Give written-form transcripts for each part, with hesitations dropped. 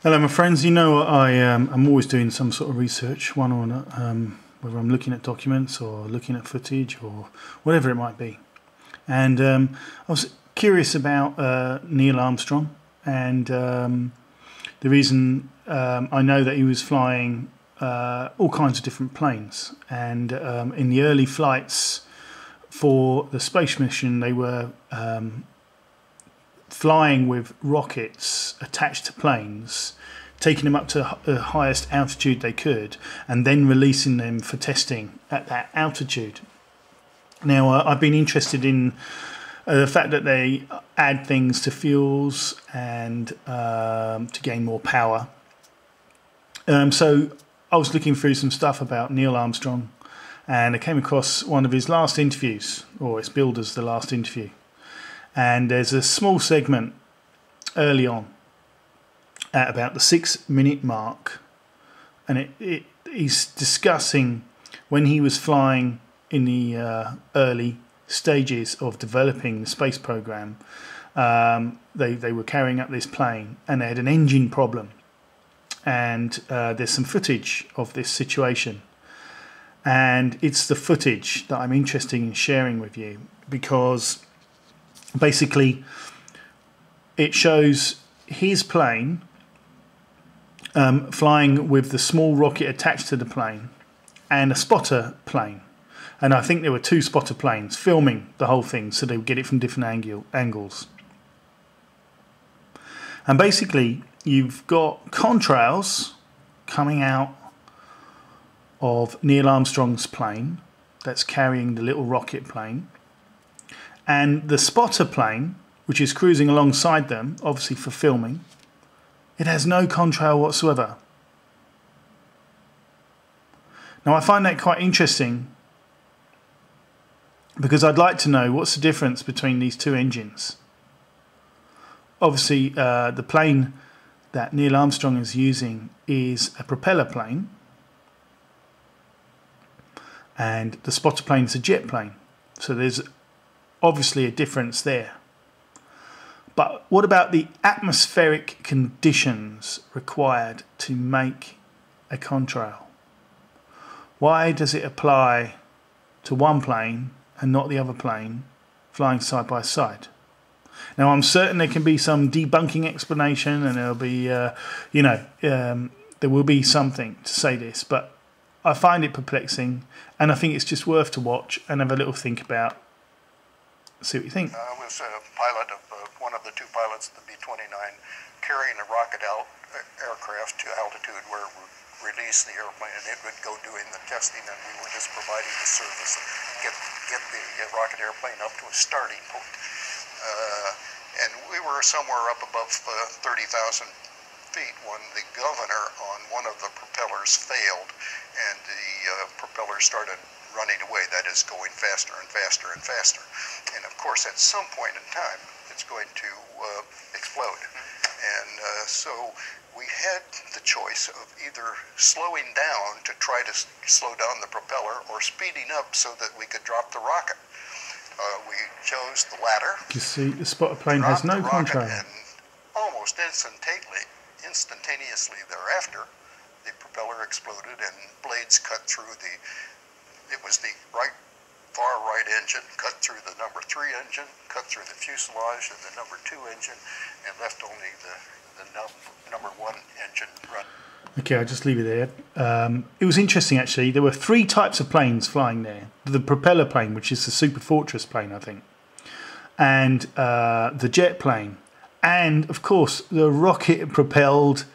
Hello my friends, you know I'm always doing some sort of research, one or whether I'm looking at documents or looking at footage or whatever it might be. And I was curious about Neil Armstrong, and the reason I know that he was flying all kinds of different planes, and in the early flights for the space mission they were flying with rockets attached to planes, taking them up to the highest altitude they could, and then releasing them for testing at that altitude. Now, I've been interested in the fact that they add things to fuels and to gain more power. So I was looking through some stuff about Neil Armstrong, and I came across one of his last interviews, or it's billed as the last interview. And there's a small segment early on at about the 6-minute mark, and he's discussing when he was flying in the early stages of developing the space program. They were carrying up this plane and they had an engine problem, and there's some footage of this situation, and it's the footage that I'm interested in sharing with you, because basically it shows his plane flying with the small rocket attached to the plane and a spotter plane, and I think there were 2 spotter planes filming the whole thing so they would get it from different angles. And basically you've got contrails coming out of Neil Armstrong's plane that's carrying the little rocket plane, and the spotter plane, which is cruising alongside them, obviously for filming, it has no contrail whatsoever. Now I find that quite interesting, because I'd like to know what's the difference between these 2 engines. Obviously the plane that Neil Armstrong is using is a propeller plane, and the spotter plane is a jet plane, so there's obviously a difference there. But what about the atmospheric conditions required to make a contrail? Why does it apply to one plane and not the other plane flying side by side? Now I'm certain there can be some debunking explanation, and there'll be there will be something to say this, but I find it perplexing, and I think it's just worth to watch and have a little think about. See what you think. I was a pilot of one of the 2 pilots of the B-29, carrying a rocket aircraft to altitude where it would release the airplane, and it would go doing the testing, and we were just providing the service, get the rocket airplane up to a starting point. And we were somewhere up above 30,000 feet when the governor on one of the propellers failed, and the propeller started running away, that is, going faster and faster and faster. And of course at some point in time it's going to explode. And so we had the choice of either slowing down to try to slow down the propeller, or speeding up so that we could drop the rocket. We chose the latter. You see, the spotter plane has no contrail. And almost instantaneously thereafter, the propeller exploded and blades cut through it was the far right engine, cut through the number 3 engine, cut through the fuselage of the number 2 engine, and left only the number 1 engine running. Okay, I'll just leave it there. It was interesting actually. There were 3 types of planes flying there. The propeller plane, which is the Superfortress plane, I think, and the jet plane, and of course the rocket-propelled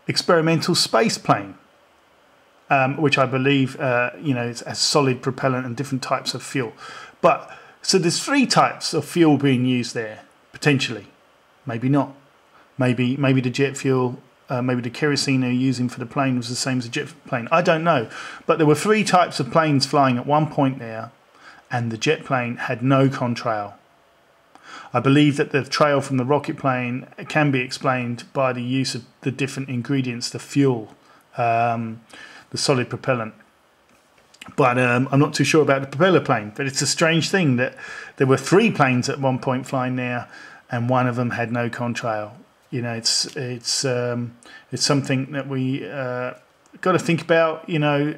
experimental space plane, which I believe is a solid propellant and different types of fuel. But so there's 3 types of fuel being used there, potentially. Maybe not. Maybe the jet fuel, maybe the kerosene they're using for the plane was the same as the jet plane. I don't know. But there were 3 types of planes flying at one point there, and the jet plane had no contrail. I believe that the trail from the rocket plane can be explained by the use of the different ingredients, the fuel, the solid propellant. But I'm not too sure about the propeller plane. But it's a strange thing that there were 3 planes at one point flying there, and one of them had no contrail. You know, it's something that we got to think about. You know,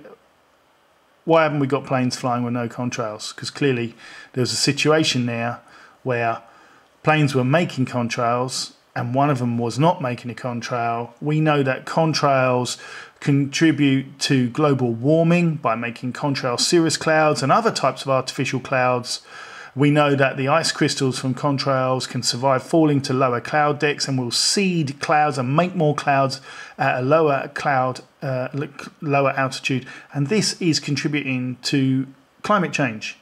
why haven't we got planes flying with no contrails? Because clearly there was a situation there where planes were making contrails and one of them was not making a contrail. We know that contrails contribute to global warming by making contrail cirrus clouds and other types of artificial clouds. We know that the ice crystals from contrails can survive falling to lower cloud decks and will seed clouds and make more clouds at a lower altitude. And this is contributing to climate change.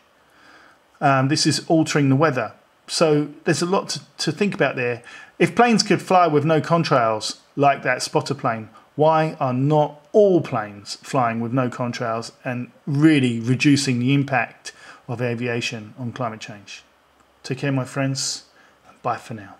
This is altering the weather. So there's a lot to think about there. If planes could fly with no contrails, like that spotter plane, why are not all planes flying with no contrails and really reducing the impact of aviation on climate change? Take care, my friends. Bye for now.